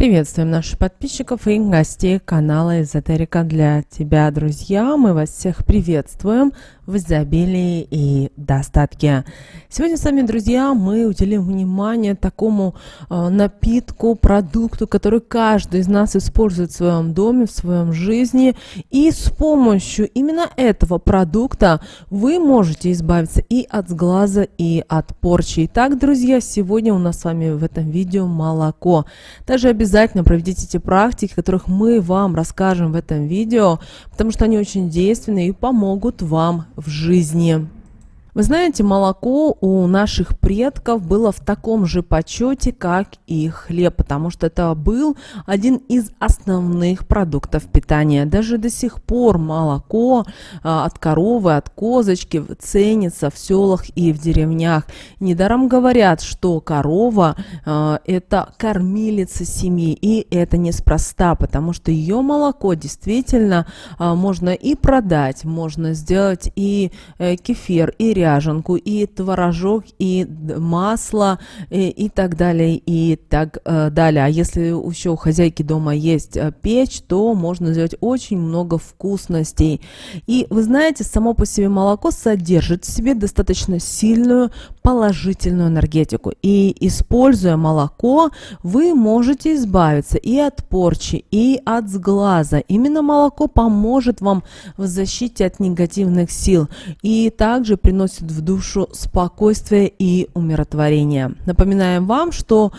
Приветствуем наших подписчиков и гостей канала Эзотерика для тебя, друзья. Мы вас всех приветствуем в изобилии и достатке. Сегодня с вами, друзья, мы уделим внимание такому напитку, продукту, который каждый из нас использует в своем доме, в своем жизни. И с помощью именно этого продукта вы можете избавиться и от сглаза, и от порчи. Итак, друзья, сегодня у нас с вами в этом видео молоко. Также обязательно проведите эти практики, которых мы вам расскажем в этом видео, потому что они очень действенны и помогут вам в жизни. Вы знаете, молоко у наших предков было в таком же почете, как и хлеб, потому что это был один из основных продуктов питания. Даже до сих пор молоко от коровы, от козочки ценится в селах и в деревнях. Недаром говорят, что корова это кормилица семьи, и это неспроста, потому что ее молоко действительно можно и продать, можно сделать и кефир, и ряженку, и творожок, и масло, и так далее, и так далее. А если еще у хозяйки дома есть печь, то можно сделать очень много вкусностей. И вы знаете, само по себе молоко содержит в себе достаточно сильную положительную энергетику. И используя молоко, вы можете избавиться и от порчи, и от сглаза. Именно молоко поможет вам в защите от негативных сил и также приносит в душу спокойствие и умиротворение. Напоминаем вам, что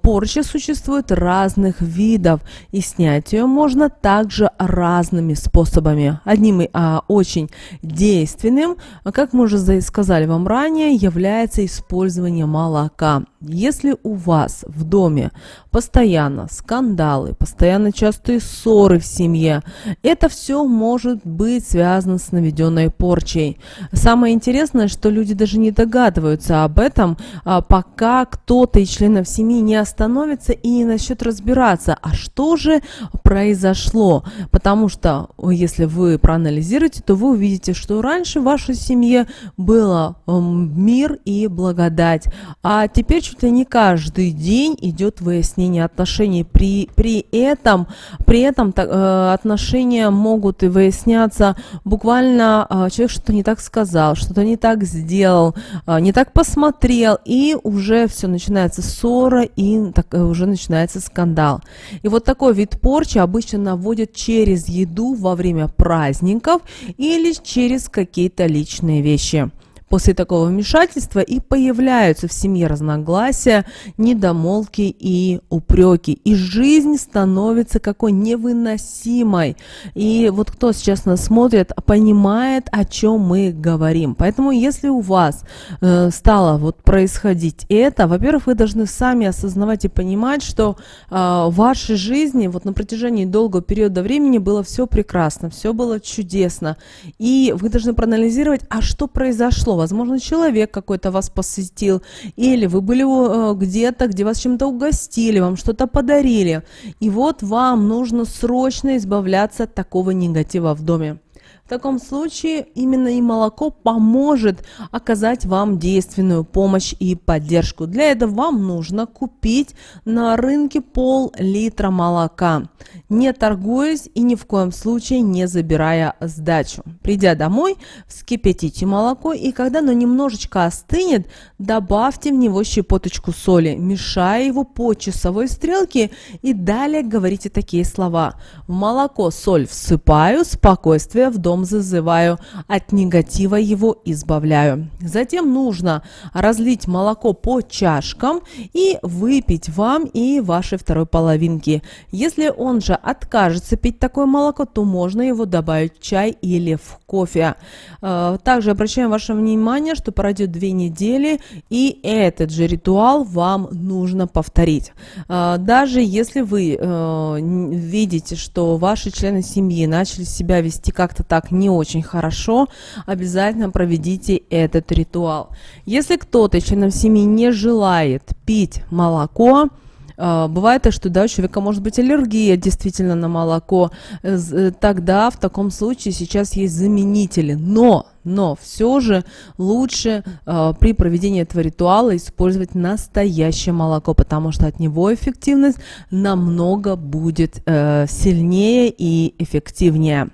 порча существует разных видов, и снять ее можно также разными способами. Одним очень действенным, как мы уже сказали вам ранее, является использование молока. Если у вас в доме постоянно скандалы, постоянно частые ссоры в семье, это все может быть связано с наведенной порчей. Самое интересное, что люди даже не догадываются об этом, пока кто-то из членов семьи не остановится и не начнет разбираться, а что же произошло. Потому что, если вы проанализируете, то вы увидите, что раньше в вашей семье было мир и благодать, а теперь чуть ли не каждый день идет выяснение отношений. При этом отношения могут и выясняться буквально человек что-то не так сказал, что-то не так сделал, не так посмотрел, и уже все начинается ссора, и уже начинается скандал. И вот такой вид порчи обычно наводят через еду во время праздников или через какие-то личные вещи. После такого вмешательства и появляются в семье разногласия, недомолвки и упреки. И жизнь становится какой невыносимой. И вот кто сейчас нас смотрит, понимает, о чем мы говорим. Поэтому если у вас стало происходить это, во-первых, вы должны сами осознавать и понимать, что в вашей жизни на протяжении долгого периода времени было все прекрасно, все было чудесно. И вы должны проанализировать, а что произошло. Возможно, человек какой-то вас посетил, или вы были где-то, где вас чем-то угостили, вам что-то подарили. И вот вам нужно срочно избавляться от такого негатива в доме. В таком случае именно и молоко поможет оказать вам действенную помощь и поддержку. Для этого вам нужно купить на рынке пол-литра молока, не торгуясь и ни в коем случае не забирая сдачу. Придя домой, вскипятите молоко, и когда оно немножечко остынет, добавьте в него щепоточку соли, мешая его по часовой стрелке, и далее говорите такие слова: в молоко соль всыпаю, спокойствие в дом зазываю, от негатива его избавляю. Затем нужно разлить молоко по чашкам и выпить вам и вашей второй половинке. Если он же откажется пить такое молоко, то можно его добавить в чай или в кофе. Также обращаем ваше внимание, что пройдет 2 недели, и этот же ритуал вам нужно повторить. Даже если вы видите, что ваши члены семьи начали себя вести как-то так не очень хорошо, обязательно проведите этот ритуал. Если кто-то из членов семьи не желает пить молоко, Бывает, что да, у человека может быть аллергия действительно на молоко. Тогда в таком случае сейчас есть заменители. Но все же лучше при проведении этого ритуала использовать настоящее молоко, потому что от него эффективность намного будет сильнее и эффективнее.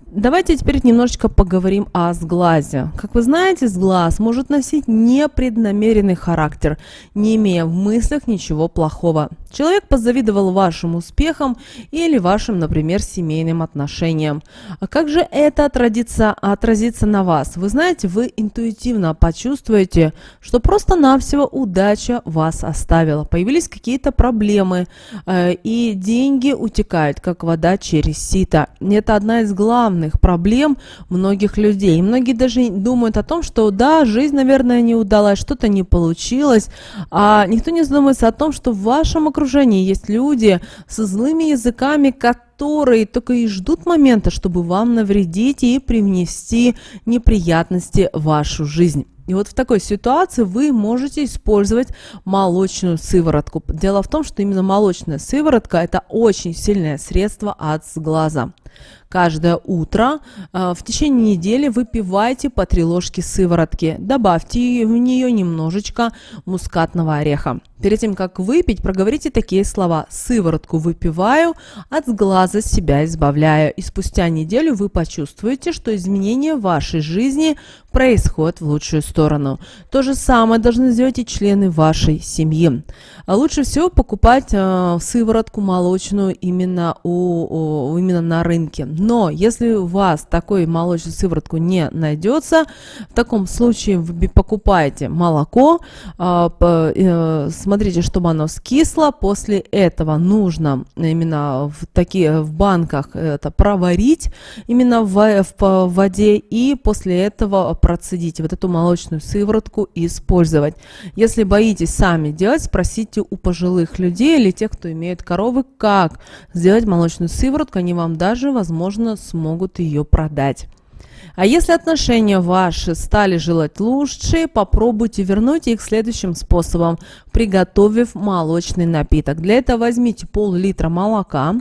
Давайте теперь немножечко поговорим о сглазе. Как вы знаете, сглаз может носить непреднамеренный характер, не имея в мыслях ничего плохого. Человек позавидовал вашим успехам или вашим, например, семейным отношениям. А как же это отразится на вас? Вы знаете, вы интуитивно почувствуете, что просто-навсего удача вас оставила. Появились какие-то проблемы, и деньги утекают, как вода через сито. Это одна из главных проблем многих людей. И многие даже думают о том, что да, жизнь, наверное, не удалась, что-то не получилось, а никто не задумывается о том, что в вашем окружении есть люди со злыми языками, которые только и ждут момента, чтобы вам навредить и привнести неприятности в вашу жизнь. И вот в такой ситуации вы можете использовать молочную сыворотку. Дело в том, что именно молочная сыворотка – это очень сильное средство от сглаза. Каждое утро в течение недели выпивайте по 3 ложки сыворотки. Добавьте в нее немножечко мускатного ореха. Перед тем, как выпить, проговорите такие слова: «Сыворотку выпиваю, от сглаза себя избавляю». И спустя неделю вы почувствуете, что изменения в вашей жизни происходят в лучшую сторону. То же самое должны сделать и члены вашей семьи. Лучше всего покупать сыворотку молочную именно на рынке. Но если у вас такой молочной сыворотку не найдется, в таком случае вы покупаете молоко, смотрите, чтобы оно скисло. После этого нужно именно в банках это проварить именно в воде, и после этого процедить вот эту молочную сыворотку и использовать. Если боитесь сами делать, спросите у пожилых людей или тех, кто имеет коровы, как сделать молочную сыворотку, они вам даже, возможно, смогут ее продать. А если отношения ваши стали желать лучше, попробуйте вернуть их следующим способом, приготовив молочный напиток. Для этого возьмите пол-литра молока,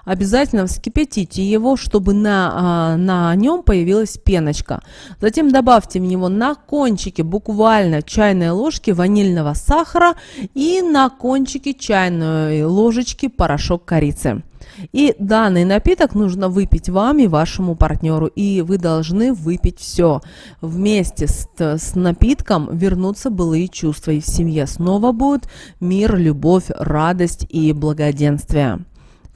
обязательно вскипятите его, чтобы на нем появилась пеночка. Затем добавьте в него на кончике буквально чайной ложки ванильного сахара и на кончике чайной ложечки порошок корицы. И данный напиток нужно выпить вам и вашему партнеру, и вы должны выпить все. Вместе с напитком вернутся былые чувства, и в семье снова будет мир, любовь, радость и благоденствие.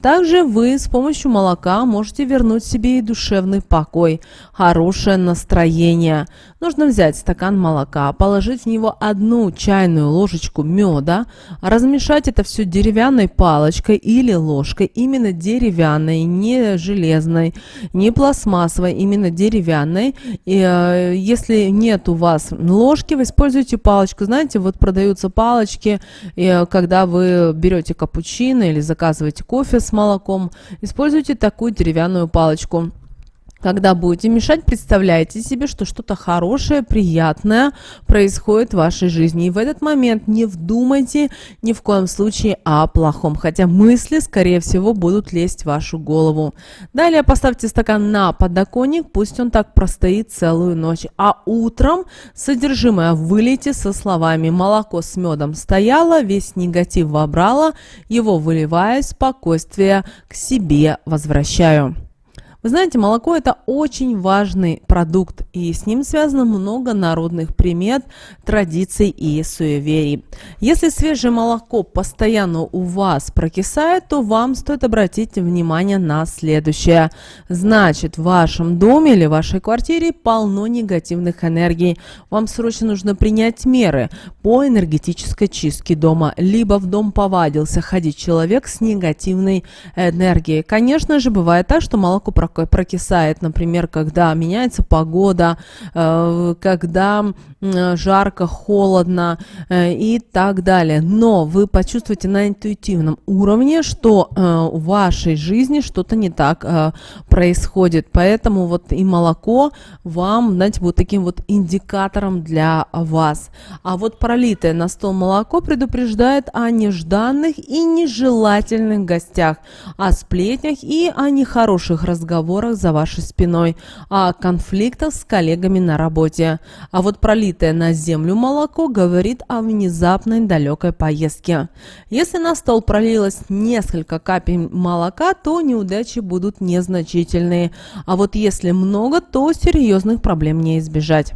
Также вы с помощью молока можете вернуть себе и душевный покой, хорошее настроение. Нужно взять стакан молока, положить в него 1 чайную ложечку меда, размешать это все деревянной палочкой или ложкой, именно деревянной, не железной, не пластмассовой, именно деревянной. И, если нет у вас ложки, вы используете палочку. Знаете, вот продаются палочки, и когда вы берете капучино или заказываете кофе с молоком, используйте такую деревянную палочку. Когда будете мешать, представляйте себе, что что-то хорошее, приятное происходит в вашей жизни. И в этот момент не вдумайте ни в коем случае о плохом, хотя мысли, скорее всего, будут лезть в вашу голову. Далее поставьте стакан на подоконник, пусть он так простоит целую ночь. А утром содержимое вылейте со словами: «Молоко с медом стояло, весь негатив вобрало, его выливаю, спокойствие к себе возвращаю». Вы знаете, молоко – это очень важный продукт, и с ним связано много народных примет, традиций и суеверий. Если свежее молоко постоянно у вас прокисает, то вам стоит обратить внимание на следующее. Значит, в вашем доме или вашей квартире полно негативных энергий. Вам срочно нужно принять меры по энергетической чистке дома, либо в дом повадился ходить человек с негативной энергией. Конечно же, бывает так, что молоко проходит прокисает, например, когда меняется погода, когда жарко, холодно и так далее. Но вы почувствуете на интуитивном уровне, что в вашей жизни что-то не так происходит. Поэтому вот и молоко вам, знаете, будет таким вот индикатором для вас. А вот пролитое на стол молоко предупреждает о нежданных и нежелательных гостях, о сплетнях и о нехороших разговорах за вашей спиной, о конфликтах с коллегами на работе. А вот пролитое на землю молоко говорит о внезапной далекой поездке. Если на стол пролилось несколько капель молока, то неудачи будут незначительные. А вот если много, то серьезных проблем не избежать.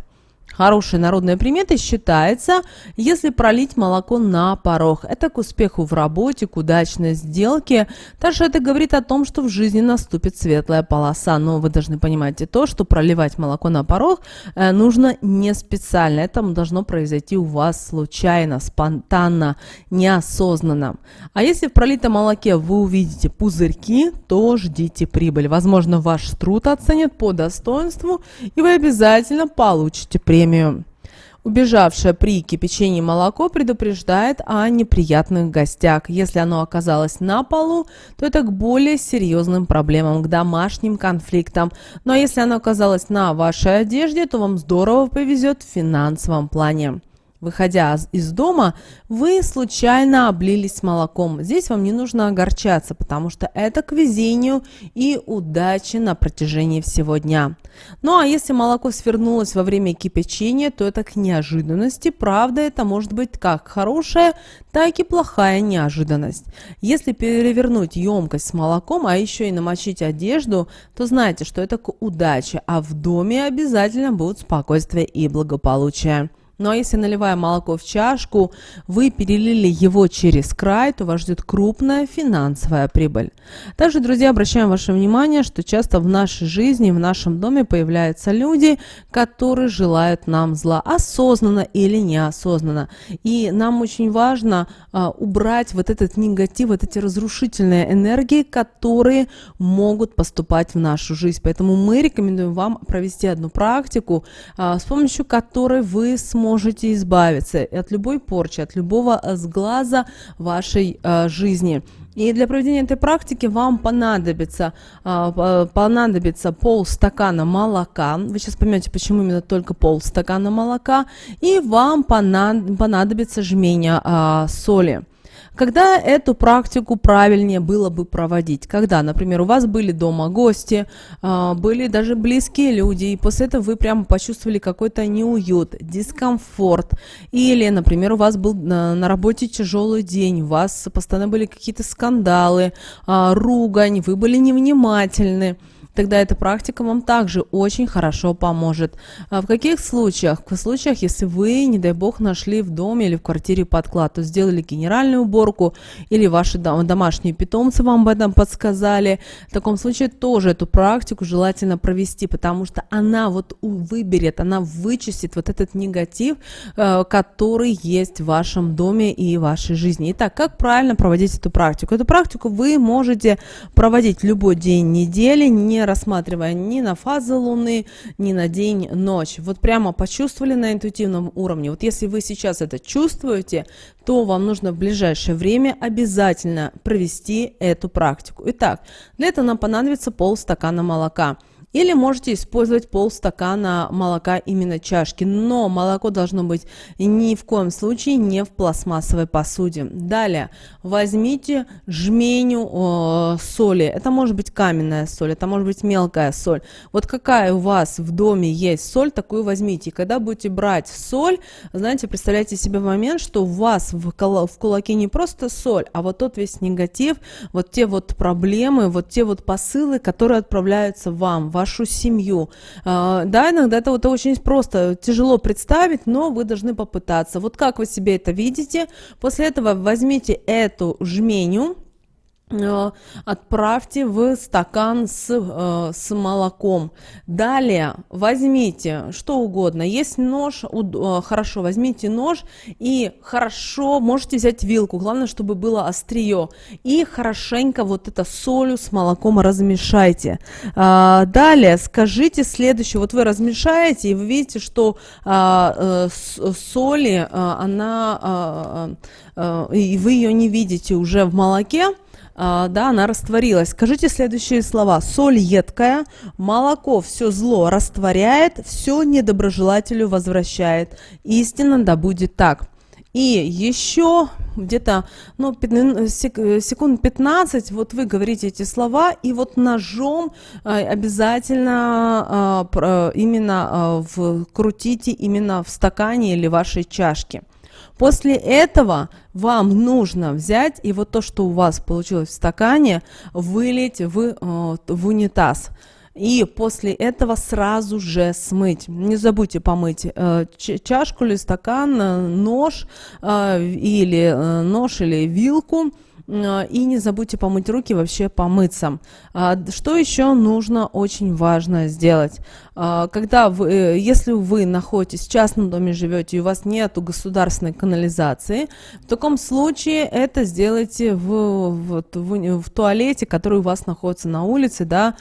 Хорошей народной приметой считается, если пролить молоко на порог. Это к успеху в работе, к удачной сделке. Также это говорит о том, что в жизни наступит светлая полоса. Но вы должны понимать и то, что проливать молоко на порог нужно не специально. Это должно произойти у вас случайно, спонтанно, неосознанно. А если в пролитом молоке вы увидите пузырьки, то ждите прибыль. Возможно, ваш труд оценят по достоинству, и вы обязательно получите премию. Убежавшее при кипячении молоко предупреждает о неприятных гостях. Если оно оказалось на полу, то это к более серьезным проблемам, к домашним конфликтам. Но если оно оказалось на вашей одежде, то вам здорово повезет в финансовом плане. Выходя из дома, вы случайно облились молоком. Здесь вам не нужно огорчаться, потому что это к везению и удаче на протяжении всего дня. Ну а если молоко свернулось во время кипячения, то это к неожиданности. Правда, это может быть как хорошая, так и плохая неожиданность. Если перевернуть емкость с молоком, а еще и намочить одежду, то знайте, что это к удаче, а в доме обязательно будут спокойствие и благополучие. Ну а если, наливая молоко в чашку, вы перелили его через край, то вас ждет крупная финансовая прибыль. Также, друзья, обращаем ваше внимание, что часто в нашей жизни, в нашем доме появляются люди, которые желают нам зла, осознанно или неосознанно. И нам очень важно убрать вот этот негатив, вот эти разрушительные энергии, которые могут поступать в нашу жизнь. Поэтому мы рекомендуем вам провести одну практику, с помощью которой вы сможете избавиться от любой порчи, от любого сглаза вашей жизни. И для проведения этой практики вам понадобится полстакана молока. Вы сейчас поймете, почему именно только полстакана молока. И вам понадобится жменя соли. Когда эту практику правильнее было бы проводить? Когда, например, у вас были дома гости, были даже близкие люди, и после этого вы прямо почувствовали какой-то неуют, дискомфорт. Или, например, у вас был на работе тяжелый день, у вас постоянно были какие-то скандалы, ругань, вы были невнимательны. Тогда эта практика вам также очень хорошо поможет. В каких случаях? В случаях, если вы, не дай бог, нашли в доме или в квартире подклад, то сделали генеральную уборку, или ваши домашние питомцы вам об этом подсказали. В таком случае тоже эту практику желательно провести, потому что она вот выберет, она вычистит вот этот негатив, который есть в вашем доме и в вашей жизни. Итак, как правильно проводить эту практику? Эту практику вы можете проводить любой день недели, не рассматривая ни на фазы Луны, ни на день-ночь. Вот прямо почувствовали на интуитивном уровне. Вот если вы сейчас это чувствуете, то вам нужно в ближайшее время обязательно провести эту практику. Итак, для этого нам понадобится полстакана молока. Или можете использовать полстакана молока именно чашки, но молоко должно быть ни в коем случае не в пластмассовой посуде. Далее возьмите жменю соли, это может быть каменная соль, это может быть мелкая соль. Вот какая у вас в доме есть соль, такую возьмите. И когда будете брать соль, знаете, представляйте себе момент, что у вас в кулаке не просто соль, а вот тот весь негатив, вот те вот проблемы, вот те вот посылы, которые отправляются вам, в вашу семью. Да, иногда это вот очень просто, тяжело представить, но вы должны попытаться. Вот как вы себе это видите? После этого возьмите эту жменю, отправьте в стакан с молоком. Далее возьмите что угодно. Есть нож, хорошо, возьмите нож и хорошо можете взять вилку. Главное, чтобы было острие. И хорошенько вот это солью с молоком размешайте. Далее скажите следующее. Вот вы размешаете, и вы видите, что соли, и вы ее не видите уже в молоке. Да, она растворилась. Скажите следующие слова. Соль едкая, молоко все зло растворяет, все недоброжелателю возвращает. Истинно да будет так. И еще где-то секунд 15 вот вы говорите эти слова, и вот ножом обязательно именно крутите именно в стакане или вашей чашке. После этого вам нужно взять и вот то, что у вас получилось в стакане, вылить в унитаз. И после этого сразу же смыть. Не забудьте помыть чашку или стакан, нож или вилку. И не забудьте помыть руки, вообще помыться. Что еще нужно очень важно сделать? Если вы находитесь в частном доме, живете, и у вас нет государственной канализации, в таком случае это сделайте в туалете, который у вас находится на улице, да,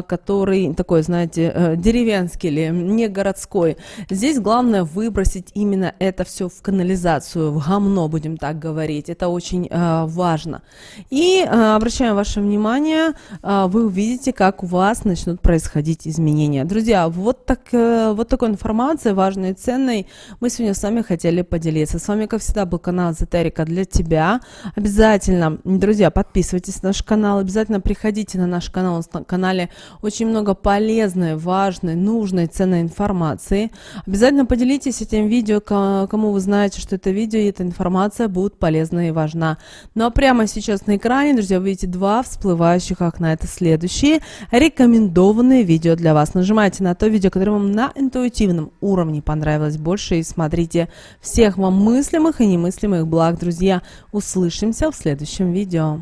который такой, знаете, деревенский или не городской. Здесь главное выбросить именно это все в канализацию, в гамно, будем так говорить. Это очень важно. И обращаем ваше внимание, вы увидите, как у вас начнут происходить изменения. Друзья, вот такой информацией важной и ценной мы сегодня с вами хотели поделиться. С вами, как всегда, был канал Эзотерика для тебя. Обязательно, друзья, подписывайтесь на наш канал, обязательно приходите на наш канал. На канале очень много полезной, важной, нужной, ценной информации. Обязательно поделитесь этим видео, кому вы знаете, что это видео и эта информация будет полезна и важна. Ну а прямо сейчас на экране, друзья, вы видите 2 всплывающих окна. Это следующие рекомендованные видео для вас. Нажимайте на то видео, которое вам на интуитивном уровне понравилось больше, и смотрите. Всех вам мыслимых и немыслимых благ, друзья. Услышимся в следующем видео.